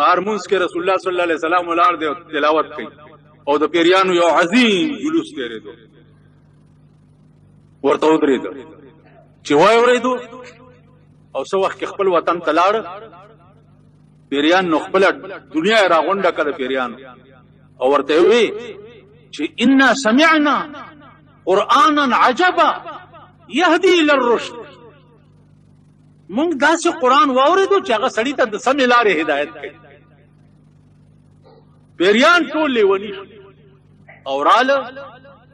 هارمونس کې رسول الله صلی الله علیه وسلم ولار دی تلاوت کوي او د پیریانو یو عظیم جلوس تیرېدو ورته ودرېدو چې وای ورېدو او څو وخت خپل وطن ته لاړ پیریان نو خپل دنیا راغونډه کړه پیریانو او ورته وی چې ان سمعنا قرانا عجبا يهدي الى الرشد مونږ داسې قران واورېدو چې هغه سړی ته د سمې لارې هدایت کوي پیریان ټول لیونی او راله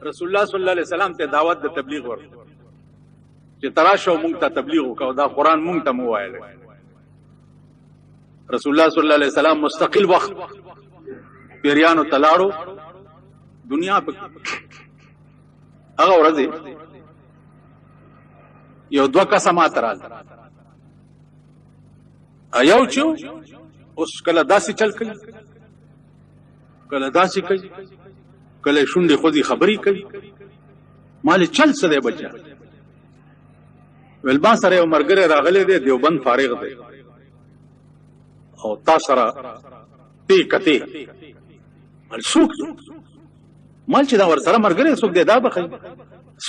رسول الله صلی الله علیه وسلم ته دعوت د تبلیغ ورکړه چې تراشه مونږ ته تبلیغ وکاو دا قران مونږ ته مو وایل رسول الله صلی الله علیه وسلم مستقل وخت پیریانو تلاړو دنیا په هغه ورځ یو دوه کسه ماته راځي ایو چې اوس کله داسې چل کوي کله داسې کوي کله شونډې خودي خبرې کوي مال چل څه دی بچا ول با سره عمر ګره راغله دی دیوبند فارغ دی او تا سره تی کتی مال سوق مال چې دا ور سره مرګره سوق دی دا بخي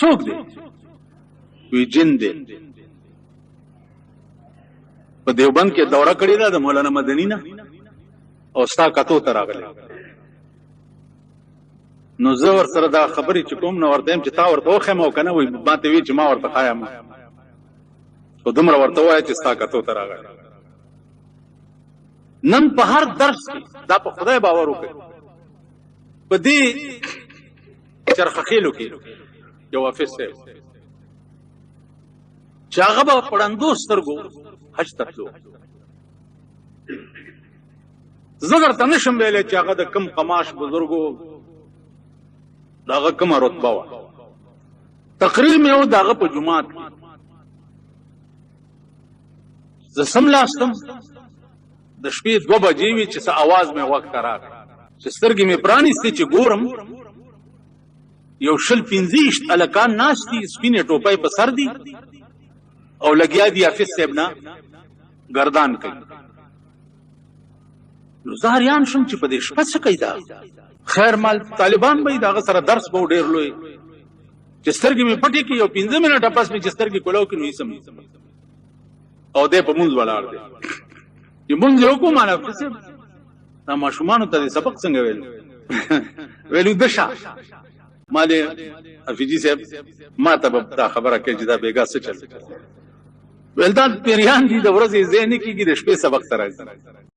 سوق دی وی جن دی په دیوبند کې دوره کړی دا د مولانا مدنی نه او ستا کتو ته راغلی نو زه ور سره دا خبرې چې کوم نو ورته چې تا ورته وخم او کنه وي ما ته وی چې ما ورته خایم او دومره ورته وای چې ستا کتو ته راغلی نن په هر درس کې دا په خدای باور وکړي په دې چرخ خېلو کې یو افس دی چې هغه په پړندو سترګو حج تطلو زګر تنشم ویلې چې هغه د کم قماش بزرګو داغه کم رتبه وا تقریر مې و داغه په جمعات کې ز سملاستم د شپې 2 بجې وی چې څه आवाज مې وخت راغی چې سترګې مې پرانیستې چې ګورم یو شل 15 الکان ناشتي سپینې ټوپۍ په سر دي او لګیا دی حافظ صاحب نه گردان کوي نو زهریان شم چې په دې شپه څه کوي دا خیر مال طالبان به داغه سره درس به ډیر لوی چې سترګې مې پټې کې یو 15 منټه پس مې چې سترګې کولو کې نو یې سم او دې په مونږ ولاړ دي چې مونږ یو کوم نه څه دا ماشومان ته سبق څنګه ویلو دشا مالې حفیظي صاحب ما ته دا خبره کوي چې دا بیګا څه چل ولدان پیریان دي د ورځې زینې کېږي د شپې سبق سره